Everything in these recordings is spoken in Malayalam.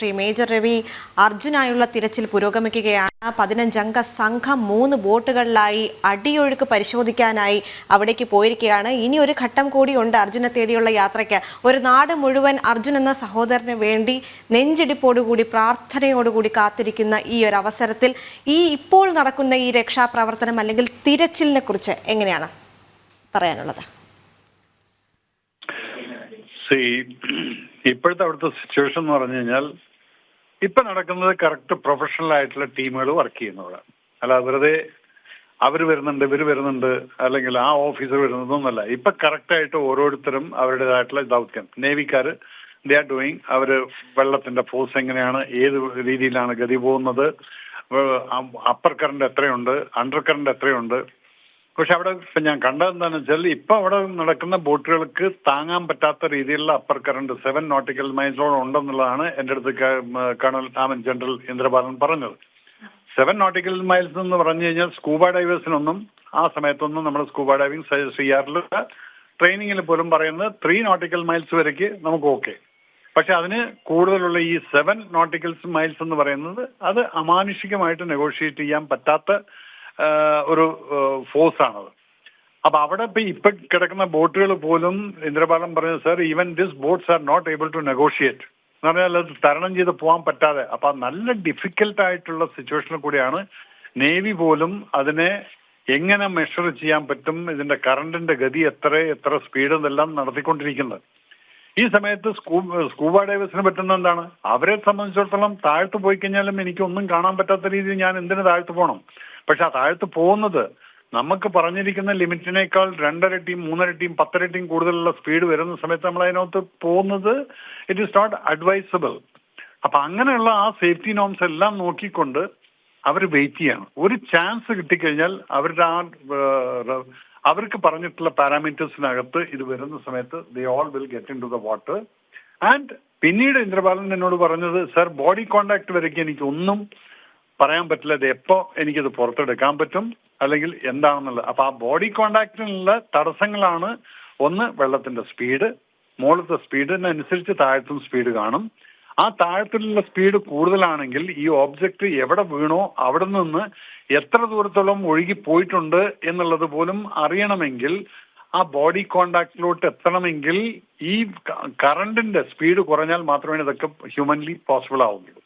ശ്രീ മേജർ രവി. അർജുനായുള്ള തിരച്ചിൽ പുരോഗമിക്കുകയാണ്. 15-അംഗ സംഘം 3 ബോട്ടുകളിലായി അടിയൊഴുക്ക് പരിശോധിക്കാനായി അവിടേക്ക് പോയിരിക്കുകയാണ്. ഇനി ഒരു ഘട്ടം കൂടിയുണ്ട് അർജുനെ തേടിയുള്ള യാത്രയ്ക്ക്. ഒരു നാട് മുഴുവൻ അർജുൻ എന്ന സഹോദരന് വേണ്ടി നെഞ്ചിടിപ്പോടുകൂടി പ്രാർത്ഥനയോടുകൂടി കാത്തിരിക്കുന്ന ഈ ഒരു അവസരത്തിൽ ഇപ്പോൾ നടക്കുന്ന ഈ രക്ഷാപ്രവർത്തനം അല്ലെങ്കിൽ തിരച്ചിലിനെ കുറിച്ച് എങ്ങനെയാണ് പറയാനുള്ളത്? ഇപ്പോഴത്തെ അവിടുത്തെ സിറ്റുവേഷൻ എന്ന് പറഞ്ഞു കഴിഞ്ഞാൽ ഇപ്പൊ നടക്കുന്നത് കറക്റ്റ് പ്രൊഫഷണൽ ആയിട്ടുള്ള ടീമുകൾ വർക്ക് ചെയ്യുന്നവരാണ്. അല്ല വെറുതെ അവര് വരുന്നുണ്ട് ഇവര് വരുന്നുണ്ട് അല്ലെങ്കിൽ ആ ഓഫീസർ വരുന്നതൊന്നുമല്ല. ഇപ്പൊ കറക്റ്റ് ആയിട്ട് ഓരോരുത്തരും അവരുടേതായിട്ടുള്ള ദൗത്യം. നേവിക്കാര് ദേ ആർ ഡൂയിങ്. അവര് വെള്ളത്തിന്റെ ഫോഴ്സ് എങ്ങനെയാണ്, ഏത് രീതിയിലാണ് ഗതി പോകുന്നത്, അപ്പർ കറണ്ട് എത്രയുണ്ട്, അണ്ടർ കറണ്ട് എത്രയുണ്ട്. പക്ഷെ അവിടെ ഇപ്പൊ ഞാൻ കണ്ടത് എന്താണെന്ന് വെച്ചാൽ ഇപ്പൊ അവിടെ നടക്കുന്ന ബോട്ടുകൾക്ക് താങ്ങാൻ പറ്റാത്ത രീതിയിലുള്ള അപ്പർ കറണ്ട് 7 നോട്ടിക്കൽ മൈൽസോളം ഉണ്ടെന്നുള്ളതാണ് എൻ്റെ അടുത്ത് കേണൽ ജനറൽ ഇന്ദ്രബാലൻ പറഞ്ഞത്. 7 നോട്ടിക്കൽ മൈൽസ് എന്ന് പറഞ്ഞു കഴിഞ്ഞാൽ സ്കൂബ ഡൈവേഴ്സിനൊന്നും ആ സമയത്തൊന്നും നമ്മുടെ സ്കൂബ ഡൈവിംഗ് CRL ട്രെയിനിങ്ങിൽ പോലും പറയുന്നത് 3 നോട്ടിക്കൽ മൈൽസ് വരയ്ക്ക് നമുക്ക് ഓക്കെ. പക്ഷെ അതിന് കൂടുതലുള്ള ഈ 7 നോട്ടിക്കൽ മൈൽസ് എന്ന് പറയുന്നത് അത് അമാനുഷികമായിട്ട് നെഗോഷിയേറ്റ് ചെയ്യാൻ പറ്റാത്ത ഒരു ഫോഴ്സ് ആണത്. അപ്പൊ അവിടെ ഇപ്പൊ കിടക്കുന്ന ബോട്ടുകൾ പോലും ഇന്ദ്രപാലം പറഞ്ഞു, sir even this boats are not able to negotiate എന്ന് പറഞ്ഞാൽ അത് തരണം ചെയ്ത് പോകാൻ പറ്റാതെ. അപ്പൊ നല്ല ഡിഫിക്കൽട്ട് ആയിട്ടുള്ള സിറ്റുവേഷനിൽ കൂടിയാണ് നേവി പോലും അതിനെ എങ്ങനെ മെഷർ ചെയ്യാൻ പറ്റും, ഇതിന്റെ കറണ്ടിന്റെ ഗതി എത്ര സ്പീഡ് എന്നെല്ലാം നടത്തിക്കൊണ്ടിരിക്കുന്നത്. ഈ സമയത്ത് സ്കൂബ ഡൈവേഴ്സിന് പറ്റുന്ന എന്താണ്, അവരെ സംബന്ധിച്ചിടത്തോളം താഴ്ത്തു പോയി കഴിഞ്ഞാലും എനിക്കൊന്നും കാണാൻ പറ്റാത്ത രീതിയിൽ ഞാൻ എന്തിനു താഴ്ത്തു പോകണം. പക്ഷെ ആ താഴ്ത്തു പോകുന്നത് നമുക്ക് പറഞ്ഞിരിക്കുന്ന ലിമിറ്റിനേക്കാൾ 2 ഇരട്ടിയും 3 ഇരട്ടിയും 10 ഇരട്ടിയും കൂടുതലുള്ള സ്പീഡ് വരുന്ന സമയത്ത് നമ്മൾ അതിനകത്ത് പോകുന്നത് ഇറ്റ് ഈസ് നോട്ട് അഡ്വൈസബിൾ. അപ്പൊ അങ്ങനെയുള്ള ആ സേഫ്റ്റി നോംസ് എല്ലാം നോക്കിക്കൊണ്ട് അവർ വെയിറ്റ് ചെയ്യണം. ഒരു ചാൻസ് കിട്ടിക്കഴിഞ്ഞാൽ അവർക്ക് പറഞ്ഞിട്ടുള്ള പാരാമീറ്റേഴ്സിനകത്ത് ഇത് വരുന്ന സമയത്ത് they all will get into the water. And പിന്നീട് ഇന്ദ്രപാലൻ എന്നോട് പറഞ്ഞത്, സർ ബോഡി കോണ്ടാക്ട് വരയ്ക്ക് എനിക്കൊന്നും പറയാൻ പറ്റില്ല, അത് എപ്പോ എനിക്കത് പുറത്തെടുക്കാൻ പറ്റും അല്ലെങ്കിൽ എന്താണെന്നുള്ളത്. അപ്പൊ ആ ബോഡി കോണ്ടാക്റ്റിനുള്ള തടസ്സങ്ങളാണ് ഒന്ന് വെള്ളത്തിന്റെ സ്പീഡ്, മുകളിലത്തെ സ്പീഡിനനുസരിച്ച് താഴത്തും സ്പീഡ് കാണും. ആ താഴത്തിലുള്ള സ്പീഡ് കൂടുതലാണെങ്കിൽ ഈ ഓബ്ജക്റ്റ് എവിടെ വീണോ അവിടെ നിന്ന് എത്ര ദൂരത്തോളം ഒഴുകി പോയിട്ടുണ്ട് എന്നുള്ളത് പോലും അറിയണമെങ്കിൽ ആ ബോഡി കോണ്ടാക്റ്റിലോട്ട് എത്തണമെങ്കിൽ ഈ കറണ്ടിന്റെ സ്പീഡ് കുറഞ്ഞാൽ മാത്രമേ ഇതൊക്കെ ഹ്യൂമൻലി പോസിബിൾ ആവുള്ളൂ.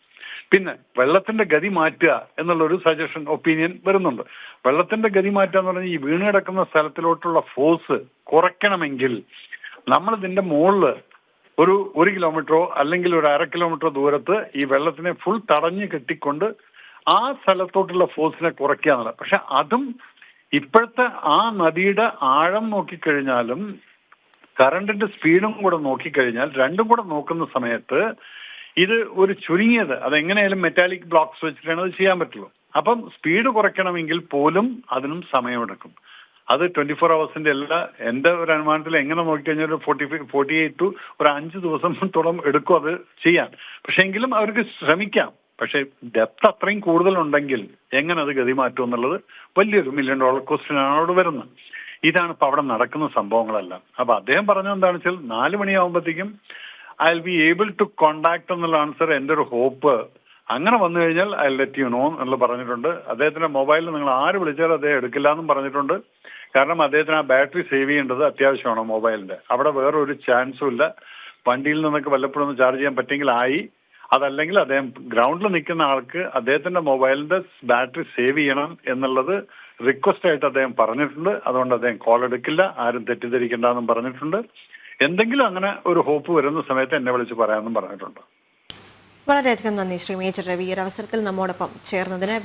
പിന്നെ വെള്ളത്തിന്റെ ഗതി മാറ്റുക എന്നുള്ളൊരു സജഷൻ ഒപ്പീനിയൻ വരുന്നുണ്ട്. വെള്ളത്തിന്റെ ഗതി മാറ്റുക എന്ന് പറഞ്ഞാൽ ഈ വീണ് കിടക്കുന്ന സ്ഥലത്തിലോട്ടുള്ള ഫോഴ്സ് കുറയ്ക്കണമെങ്കിൽ നമ്മൾ ഇതിന്റെ മുകളില് ഒരു 1 കിലോമീറ്ററോ അല്ലെങ്കിൽ ഒരു 1/2 കിലോമീറ്ററോ ദൂരത്ത് ഈ വെള്ളത്തിനെ ഫുൾ തടഞ്ഞു കെട്ടിക്കൊണ്ട് ആ സ്ഥലത്തോട്ടുള്ള ഫോഴ്സിനെ കുറയ്ക്കുക എന്നുള്ളത്. പക്ഷെ അതും ഇപ്പോഴത്തെ ആ നദിയുടെ ആഴം നോക്കിക്കഴിഞ്ഞാലും കറണ്ടിന്റെ സ്പീഡും കൂടെ നോക്കിക്കഴിഞ്ഞാൽ രണ്ടും കൂടെ നോക്കുന്ന സമയത്ത് ഇത് ഒരു ചുരുങ്ങിയത് അതെങ്ങനെയായാലും മെറ്റാലിക് ബ്ലോക്സ് വെച്ചിട്ടാണ് അത് ചെയ്യാൻ പറ്റുള്ളൂ. അപ്പം സ്പീഡ് കുറയ്ക്കണമെങ്കിൽ പോലും അതിനും സമയമെടുക്കും. അത് 24 hours എല്ലാ എൻ്റെ ഒരു അനുമാനത്തിൽ എങ്ങനെ നോക്കിക്കഴിഞ്ഞാൽ ഒരു 48 to ഒരു 5 ദിവസത്തോളം എടുക്കും അത് ചെയ്യാൻ. പക്ഷെ എങ്കിലും അവർക്ക് ശ്രമിക്കാം. പക്ഷെ ഡെപ്ത് അത്രയും കൂടുതലുണ്ടെങ്കിൽ എങ്ങനെ അത് ഗതി മാറ്റും എന്നുള്ളത് വലിയൊരു $1 million ക്വസ്റ്റ്യൻ ആണ് അവിടെ വരുന്നത്. ഇതാണ് ഇപ്പൊ അവിടെ നടക്കുന്ന സംഭവങ്ങളെല്ലാം. അപ്പൊ അദ്ദേഹം പറഞ്ഞത് എന്താണെന്ന് വെച്ചാൽ 4 മണിയാകുമ്പോഴത്തേക്കും I will be able to contact എന്നുള്ള ആൻസർ എൻ്റെ ഒരു ഹോപ്പ്. അങ്ങനെ വന്നു കഴിഞ്ഞാൽ ഐ ലെറ്റ് യു നോ എന്നുള്ള പറഞ്ഞിട്ടുണ്ട്. അദ്ദേഹത്തിന്റെ മൊബൈലിൽ നിങ്ങൾ ആര് വിളിച്ചാലും അദ്ദേഹം എടുക്കില്ല എന്നും പറഞ്ഞിട്ടുണ്ട്. കാരണം അദ്ദേഹത്തിന് ആ ബാറ്ററി സേവ് ചെയ്യേണ്ടത് അത്യാവശ്യമാണ് മൊബൈലിന്റെ. അവിടെ വേറെ ഒരു ചാൻസും ഇല്ല. വണ്ടിയിൽ നിന്നൊക്കെ വല്ലപ്പോഴും ഒന്ന് ചാർജ് ചെയ്യാൻ പറ്റുമെങ്കിൽ ആയി, അതല്ലെങ്കിൽ അദ്ദേഹം ഗ്രൗണ്ടിൽ നിൽക്കുന്ന ആൾക്ക് അദ്ദേഹത്തിന്റെ മൊബൈലിന്റെ ബാറ്ററി സേവ് ചെയ്യണം എന്നുള്ളത് റിക്വസ്റ്റ് ആയിട്ട് അദ്ദേഹം പറഞ്ഞിട്ടുണ്ട്. അതുകൊണ്ട് അദ്ദേഹം കോൾ എടുക്കില്ല, ആരും തെറ്റിദ്ധരിക്കേണ്ടെന്നും പറഞ്ഞിട്ടുണ്ട്. എന്തെങ്കിലും അങ്ങനെ ഒരു ഹോപ്പ് വരുന്ന സമയത്ത് എന്നെ വിളിച്ച് പറയാമെന്നും പറഞ്ഞിട്ടുണ്ട്. വളരെയധികം നന്ദി ശ്രീ മേജർ രവി, ഈ അവസരത്തിൽ നമ്മോടൊപ്പം ചേർന്നതിന്.